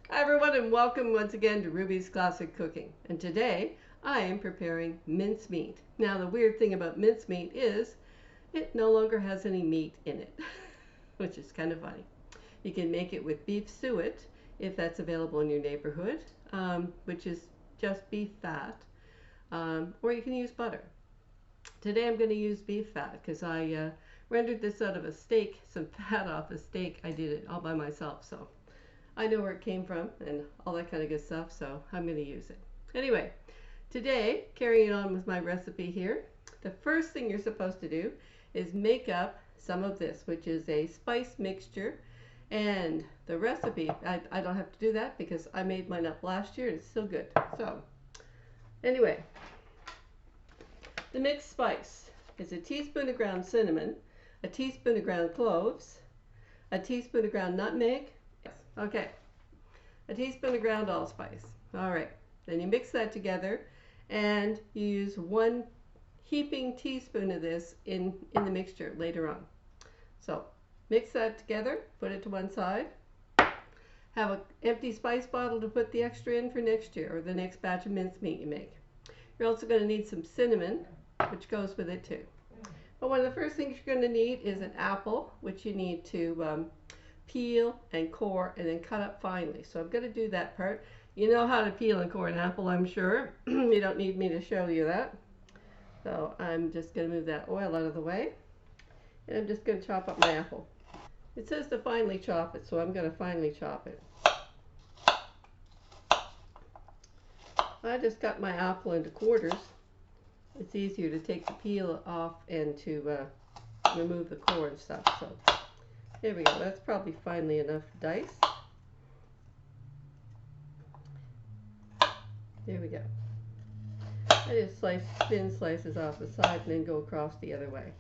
Hi everyone and welcome once again to Ruby's Classic Cooking. And today I am preparing mincemeat. Now the weird thing about mincemeat is it no longer has any meat in it, which is kind of funny. You can make it with beef suet if that's available in your neighborhood, which is just beef fat, or you can use butter. Today I'm going to use beef fat because I rendered this out of a steak, some fat off a steak. I did it all by myself, so I know where it came from and all that kind of good stuff, so I'm going to use it. Anyway, today, carrying on with my recipe here, the first thing you're supposed to do is make up some of this, which is a spice mixture. And the recipe, I don't have to do that because I made mine up last year and it's still good. So, anyway, the mixed spice is a teaspoon of ground cinnamon, a teaspoon of ground cloves, a teaspoon of ground nutmeg. Okay, a teaspoon of ground allspice. All right, then you mix that together and you use one heaping teaspoon of this in the mixture later on. So mix that together, put it to one side. Have an empty spice bottle to put the extra in for next year or the next batch of mincemeat you make. You're also going to need some cinnamon, which goes with it too. But one of the first things you're going to need is an apple, which you need to peel and core and then cut up finely. So I'm going to do that part. You know how to peel and core an apple, I'm sure. You don't need me to show you that. So I'm just going to move that oil out of the way. And I'm just going to chop up my apple. It says to finely chop it, so I'm going to finely chop it. I just cut my apple into quarters. It's easier to take the peel off and to remove the core and stuff. So there we go. That's probably finely enough dice. There we go. I just slice thin slices off the side and then go across the other way.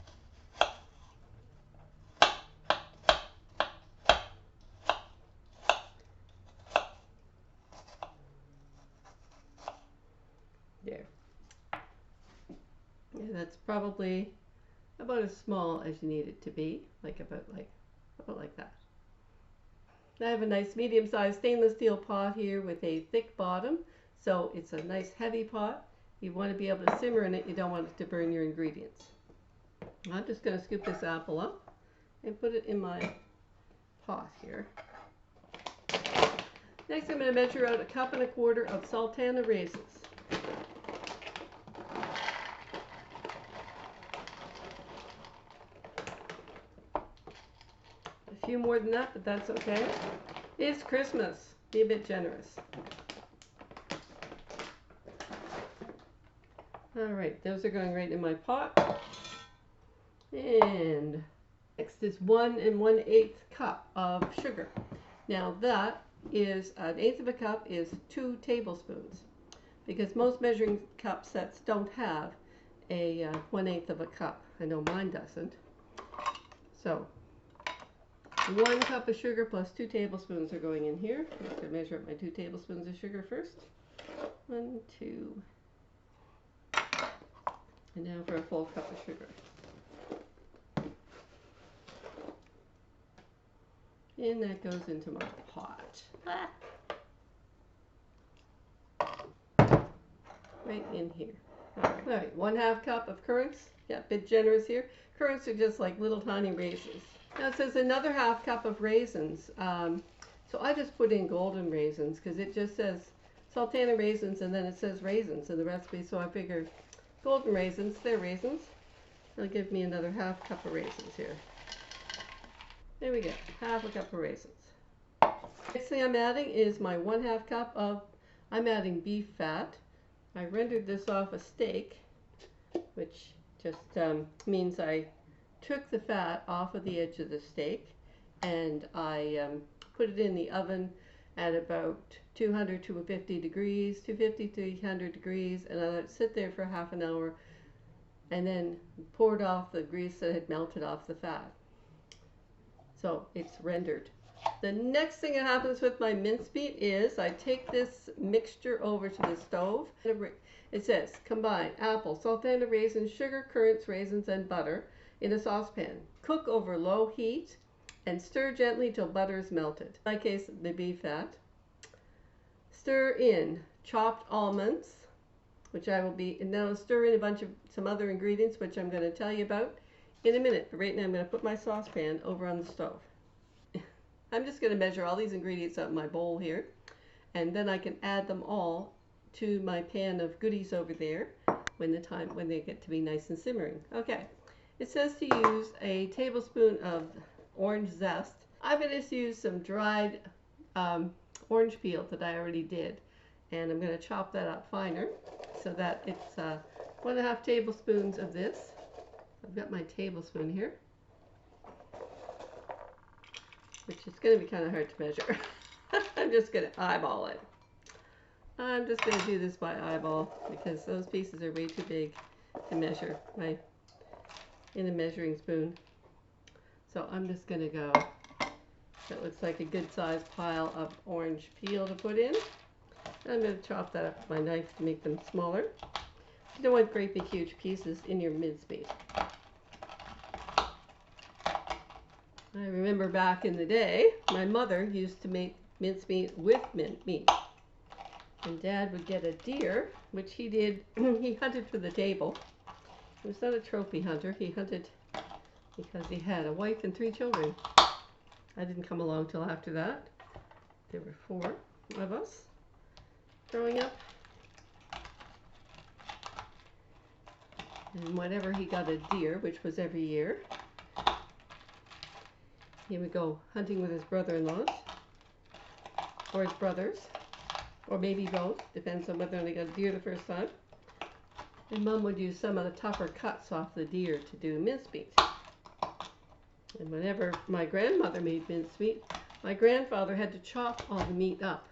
There. Yeah, that's probably about as small as you need it to be, about like that. I have a nice medium-sized stainless steel pot here with a thick bottom, so it's a nice heavy pot. You want to be able to simmer in it, you don't want it to burn your ingredients. I'm just going to scoop this apple up and put it in my pot here. Next I'm going to measure out 1.25 cups of sultana raisins. A few more than that, but that's okay. It's Christmas. Be a bit generous. Alright, those are going right in my pot. And next is 1 1/8 cup of sugar. Now that is 1/8 cup is 2 tablespoons because most measuring cup sets don't have a 1/8 cup. I know mine doesn't. So 1 cup of sugar plus 2 tablespoons are going in here. I'm going to measure up my 2 tablespoons of sugar first. 1, 2. And now for a full cup of sugar. And that goes into my pot. Right in here. Alright, 1/2 cup of currants. Yeah, a bit generous here. Currants are just like little tiny raisins. Now it says another 1/2 cup of raisins. So I just put in golden raisins because it just says sultana raisins and then it says raisins in the recipe. So I figured golden raisins, they're raisins. It'll give me another 1/2 cup of raisins here. There we go, 1/2 cup of raisins. Next thing I'm adding is my 1/2 cup of, I'm adding beef fat. I rendered this off a steak, which just means I took the fat off of the edge of the steak and I put it in the oven at about 200 to 50 degrees, 250 to 300 degrees, and I let it sit there for half an hour and then poured off the grease that had melted off the fat. So it's rendered. The next thing that happens with my mincemeat is I take this mixture over to the stove. It says combine apple, sultana raisins, sugar, currants, raisins, and butter in a saucepan. Cook over low heat and stir gently till butter is melted. In my case, the beef fat. stir in chopped almonds, which I will be, and then I'll stir in a bunch of some other ingredients, which I'm going to tell you about in a minute. But right now I'm going to put my saucepan over on the stove. I'm just going to measure all these ingredients out in my bowl here, and then I can add them all to my pan of goodies over there when they get to be nice and simmering. Okay, it says to use a tablespoon of orange zest. I'm going to use some dried orange peel that I already did, and I'm going to chop that up finer so that it's 1.5 tablespoons of this. I've got my tablespoon here, which is going to be kind of hard to measure. I'm just going to eyeball it. I'm just going to do this by eyeball because those pieces are way too big to measure in a measuring spoon. So I'm just going to go, that looks like a good sized pile of orange peel to put in. And I'm going to chop that up with my knife to make them smaller. You don't want great big huge pieces in your mincemeat. I remember back in the day, my mother used to make mincemeat with mint meat. And Dad would get a deer, which he did, he hunted for the table. He was not a trophy hunter, he hunted because he had a wife and 3 children. I didn't come along till after that. There were 4 of us growing up. And whenever he got a deer, which was every year, he would go hunting with his brother-in-laws, or his brothers, or maybe both, depends on whether they got a deer the first time. And Mom would use some of the tougher cuts off the deer to do mincemeat. And whenever my grandmother made mincemeat, my grandfather had to chop all the meat up.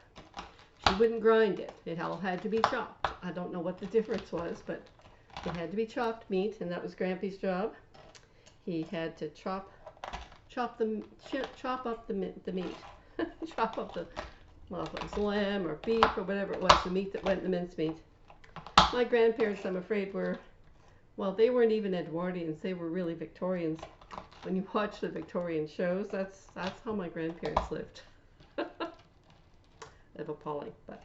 She wouldn't grind it. It all had to be chopped. I don't know what the difference was, but it had to be chopped meat, and that was Grampy's job. He had to chop up the meat. Chop up the, well, if it was lamb or beef or whatever it was, the meat that went in the mincemeat. My grandparents, I'm afraid, well, they weren't even Edwardians. They were really Victorians. When you watch the Victorian shows, that's how my grandparents lived. Of appalling, but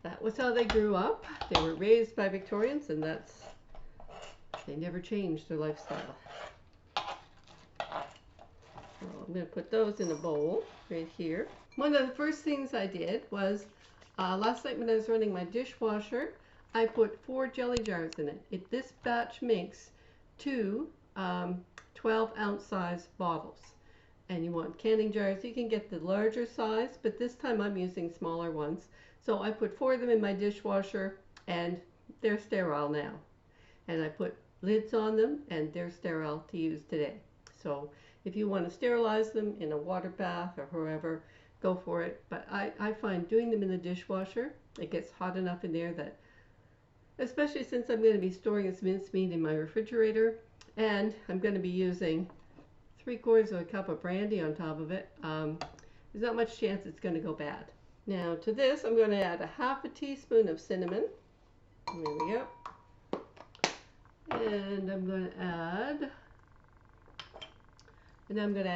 that was how they grew up. They were raised by Victorians, and they never changed their lifestyle. So I'm going to put those in a bowl right here. One of the first things I did was last night when I was running my dishwasher, I put 4 jelly jars in it. This batch makes 2 12-ounce size bottles. And you want canning jars. You can get the larger size, but this time I'm using smaller ones. So I put 4 of them in my dishwasher, and they're sterile now. And I put lids on them, and they're sterile to use today. So if you want to sterilize them in a water bath or wherever, go for it. But I find doing them in the dishwasher, it gets hot enough in there that, especially since I'm going to be storing this mincemeat in my refrigerator, and I'm going to be using 3/4 of a cup of brandy on top of it, there's not much chance it's going to go bad. Now to this I'm going to add 1/2 teaspoon of cinnamon. There we go. And I'm going to add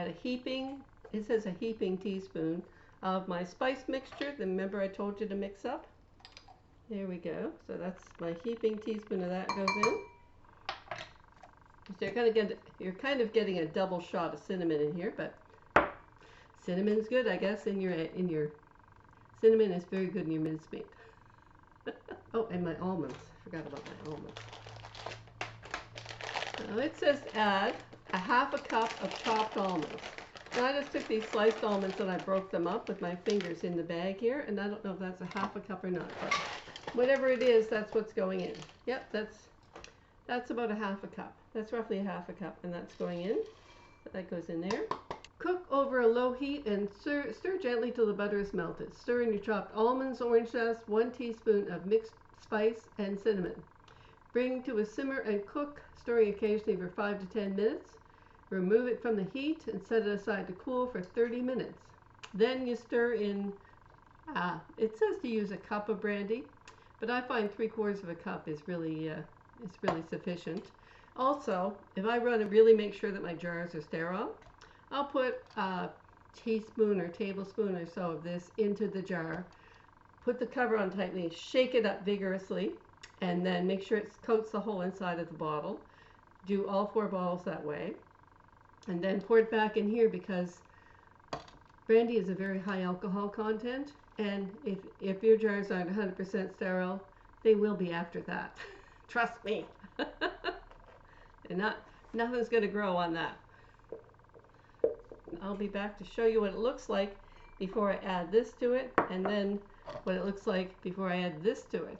a heaping, it says a heaping teaspoon of my spice mixture. Remember I told you to mix up? There we go. So that's my heaping teaspoon of that goes in. So you're kind of getting a double shot of cinnamon in here, but cinnamon's good, I guess, in your cinnamon is very good in your mincemeat. Oh, and my almonds. I forgot about my almonds. Now it says add 1/2 cup of chopped almonds. Now I just took these sliced almonds and I broke them up with my fingers in the bag here, and I don't know if that's 1/2 cup or not, but whatever it is, that's what's going in. Yep, that's about 1/2 cup. That's roughly 1/2 cup, and that's going in. So that goes in there. Cook over a low heat and stir gently till the butter is melted. Stir in your chopped almonds, orange zest, 1 teaspoon of mixed spice, and cinnamon. Bring to a simmer and cook, stirring occasionally for 5 to 10 minutes. Remove it from the heat and set it aside to cool for 30 minutes. Then you stir in, it says to use a cup of brandy, but I find 3/4 of a cup is really sufficient. Also, if I want to really make sure that my jars are sterile, I'll put teaspoon or tablespoon or so of this into the jar. Put the cover on tightly, shake it up vigorously, and then make sure it coats the whole inside of the bottle. Do all 4 bottles that way. And then pour it back in here because brandy is a very high alcohol content. And if your jars aren't 100% sterile, they will be after that. Trust me. And nothing's going to grow on that. I'll be back to show you what it looks like before I add this to it, and then what it looks like before I add this to it,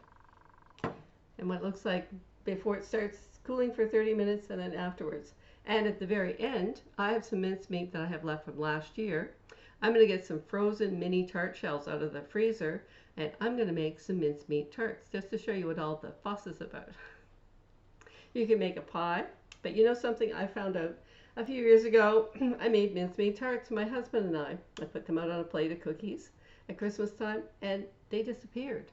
and what it looks like before it starts cooling for 30 minutes and then afterwards. And at the very end, I have some mincemeat that I have left from last year. I'm going to get some frozen mini tart shells out of the freezer, and I'm going to make some mincemeat tarts just to show you what all the fuss is about. You can make a pie, but you know something I found out a few years ago? I made mincemeat tarts, my husband and I. I put them out on a plate of cookies at Christmas time, and they disappeared.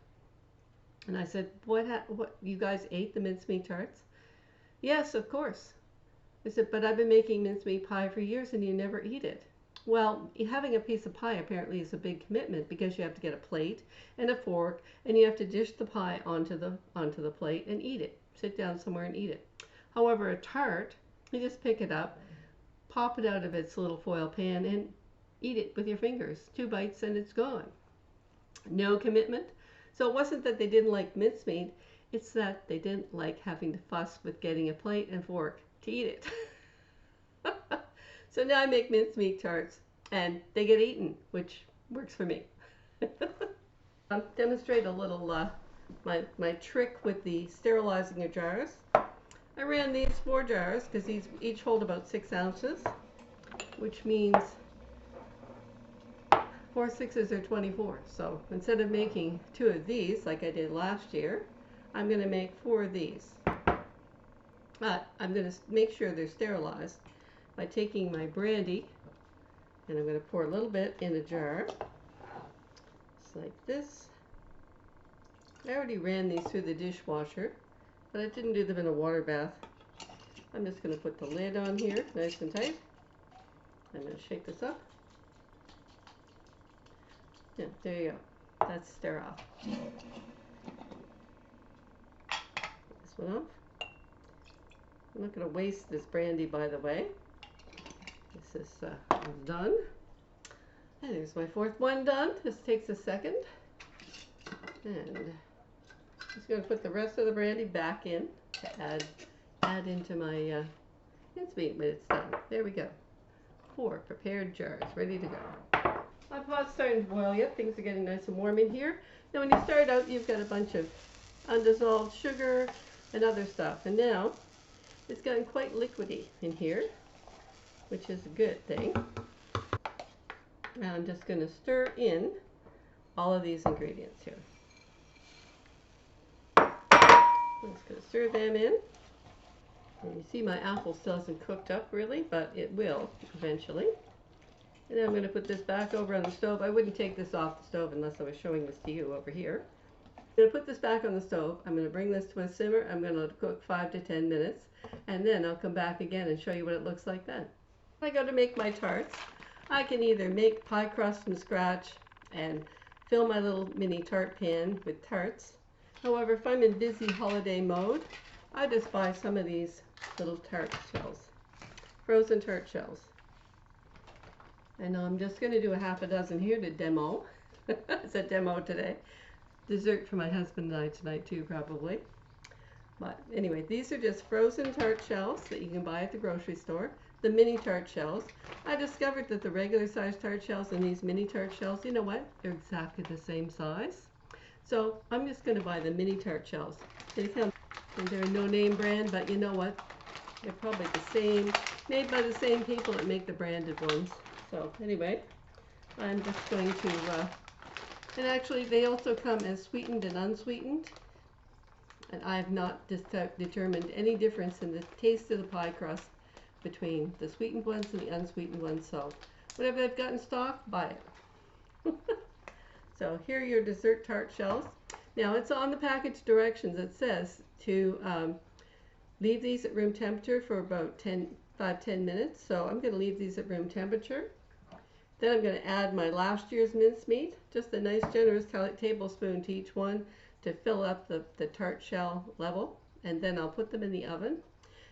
And I said, what, you guys ate the mincemeat tarts? Yes, of course. I said, but I've been making mincemeat pie for years and you never eat it. Well, having a piece of pie apparently is a big commitment because you have to get a plate and a fork, and you have to dish the pie onto the plate and eat it. Sit down somewhere and eat it. However, a tart, you just pick it up, pop it out of its little foil pan, and eat it with your fingers. 2 bites and it's gone. No commitment. So it wasn't that they didn't like mincemeat, it's that they didn't like having to fuss with getting a plate and fork to eat it. So now I make mincemeat tarts and they get eaten, which works for me. I'll demonstrate a little my trick with the sterilizing your jars. I ran these 4 jars because these each hold about 6 ounces, which means 4 6s are 24. So instead of making 2 of these like I did last year, I'm going to make 4 of these. But I'm going to make sure they're sterilized by taking my brandy, and I'm going to pour a little bit in a jar, just like this. I already ran these through the dishwasher, but I didn't do them in a water bath. I'm just going to put the lid on here, nice and tight. I'm going to shake this up. Yeah, there you go. That's sterile. This one off. I'm not going to waste this brandy, by the way. This is done. And there's my 4th one done. This takes a second. And I'm just going to put the rest of the brandy back in to add into my mincemeat when it's done. There we go. 4 prepared jars ready to go. My pot's starting to boil yet. Things are getting nice and warm in here. Now when you start out, you've got a bunch of undissolved sugar and other stuff. And now it's gotten quite liquidy in here, which is a good thing. Now I'm just going to stir in all of these ingredients here. I'm just going to stir them in. And you see my apple still hasn't cooked up really, but it will eventually. And then I'm going to put this back over on the stove. I wouldn't take this off the stove unless I was showing this to you over here. I'm going to put this back on the stove. I'm going to bring this to a simmer. I'm going to cook 5 to 10 minutes. And then I'll come back again and show you what it looks like then. When I go to make my tarts, I can either make pie crust from scratch and fill my little mini tart pan with tarts. However, if I'm in busy holiday mode, I just buy some of these little tart shells, frozen tart shells. And I'm just going to do a half a dozen here to demo. It's a demo today. Dessert for my husband and I tonight too, probably. But anyway, these are just frozen tart shells that you can buy at the grocery store. The mini tart shells. I discovered that the regular size tart shells and these mini tart shells, you know what? They're exactly the same size. So I'm just going to buy the mini tart shells. They come, and they're a no-name brand, but you know what? They're probably the same, made by the same people that make the branded ones. So anyway, I'm just going to, and actually they also come as sweetened and unsweetened. And I have not determined any difference in the taste of the pie crust between the sweetened ones and the unsweetened ones. So whatever they've got in stock, buy it. So here are your dessert tart shells. Now it's on the package directions. It says to leave these at room temperature for about 5-10 minutes. So I'm going to leave these at room temperature. Then I'm going to add my last year's mincemeat, just a nice generous tablespoon to each one to fill up the tart shell level. And then I'll put them in the oven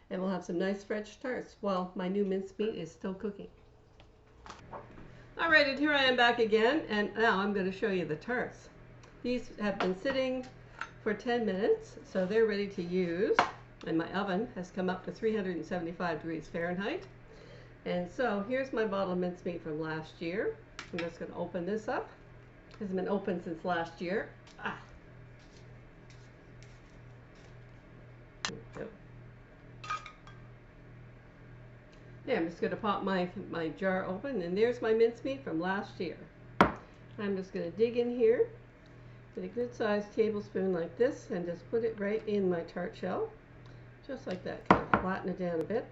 and we'll have some nice fresh tarts while my new mincemeat is still cooking. Alright, and here I am back again, and now I'm going to show you the tarts. These have been sitting for 10 minutes, so they're ready to use. And my oven has come up to 375 degrees Fahrenheit. And so here's my bottle of mincemeat from last year. I'm just going to open this up. It hasn't been open since last year. There we go. Yeah, I'm just going to pop my jar open, and there's my mincemeat from last year. I'm just going to dig in here with a good sized tablespoon like this and just put it right in my tart shell. Just like that, kind of flatten it down a bit.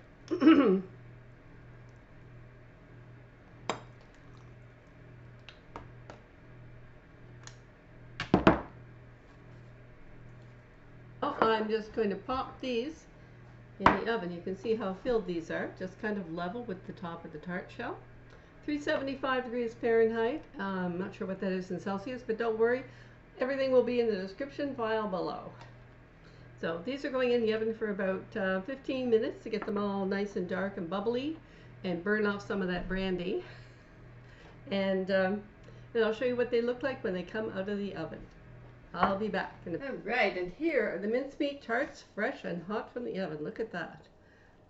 I'm just going to pop these in the oven. You can see how filled these are, just kind of level with the top of the tart shell. 375 degrees Fahrenheit. I'm not sure what that is in Celsius, but don't worry, everything will be in the description file below. So these are going in the oven for about 15 minutes to get them all nice and dark and bubbly and burn off some of that brandy. And I'll show you what they look like when they come out of the oven. I'll be back. Alright, and here are the mincemeat tarts, fresh and hot from the oven. Look at that.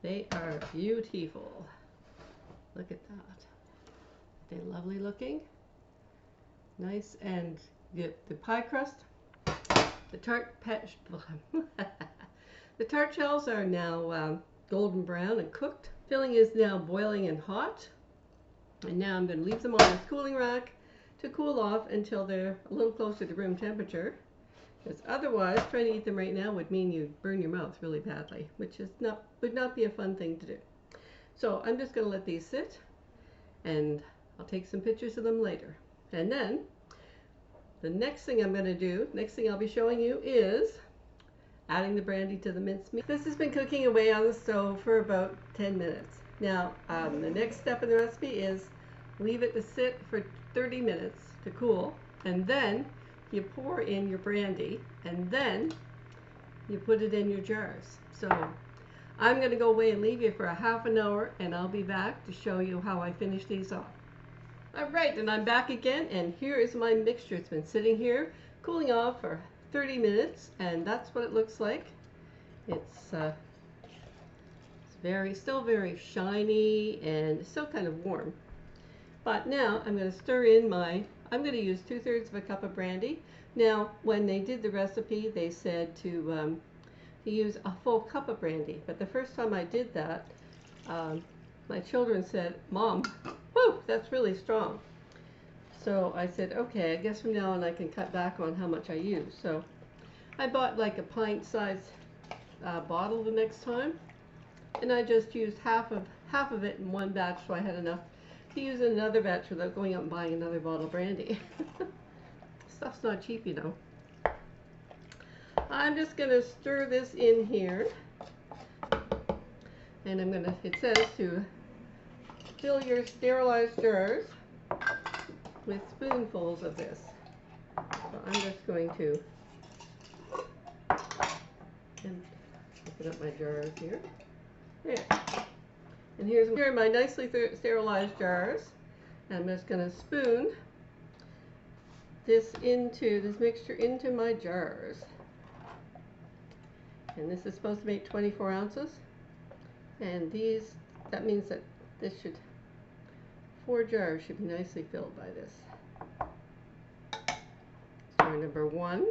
They are beautiful. Look at that. They're lovely looking. Nice, and the pie crust, the tart shells are now golden brown and cooked. Filling is now boiling and hot. And now I'm going to leave them on this cooling rack to cool off until they're a little closer to room temperature, because otherwise trying to eat them right now would mean you'd burn your mouth really badly, which would not be a fun thing to do. So I'm just going to let these sit, and I'll take some pictures of them later. And then the next thing I'm going to do, next thing I'll be showing you is adding the brandy to the mincemeat. This has been cooking away on the stove for about 10 minutes. Now the next step in the recipe is leave it to sit for 30 minutes to cool, and then you pour in your brandy, and then you put it in your jars. So I'm going to go away and leave you for a half an hour, and I'll be back to show you how I finish these off. Alright, and I'm back again, and here is my mixture. It's been sitting here cooling off for 30 minutes, and that's what it looks like. It's still very shiny and still kind of warm. But now I'm going to stir in I'm going to use 2/3 of a cup of brandy. Now, when they did the recipe, they said to use a full cup of brandy. But the first time I did that, my children said, "Mom, whew, that's really strong." So I said, okay, I guess from now on I can cut back on how much I use. So I bought like a pint-sized bottle the next time, and I just used half of it in one batch, so I had enough to use another batch without going out and buying another bottle of brandy. Stuff's not cheap, you know. I'm just going to stir this in here, and it says to fill your sterilized jars with spoonfuls of this. So I'm just going to open up my jars here. There. And here are my nicely sterilized jars. I'm just going to spoon this mixture into my jars. And this is supposed to make 24 ounces. And that means that 4 jars should be nicely filled by this. Jar number 1.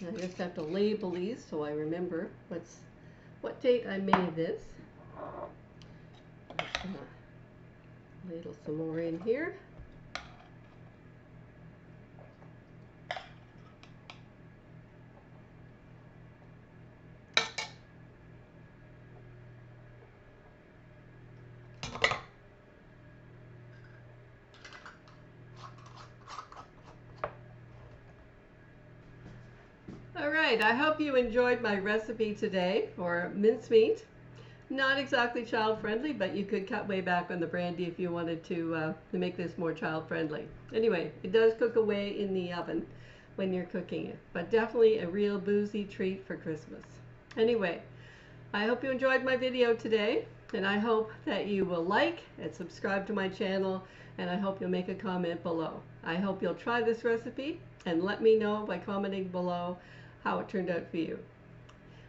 I just have to label these so I remember what date I made this. Ladle some more in here. Alright, I hope you enjoyed my recipe today for mincemeat. Not exactly child friendly, but you could cut way back on the brandy if you wanted to make this more child friendly. Anyway, it does cook away in the oven when you're cooking it, but definitely a real boozy treat for Christmas. Anyway, I hope you enjoyed my video today, and I hope that you will like and subscribe to my channel, and I hope you'll make a comment below. I hope you'll try this recipe and let me know by commenting below how it turned out for you.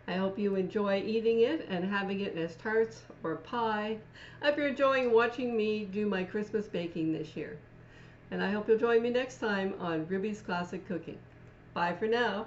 I hope you enjoy eating it and having it as tarts or pie. I hope you're enjoying watching me do my Christmas baking this year. And I hope you'll join me next time on Ruby's Classic Cooking. Bye for now.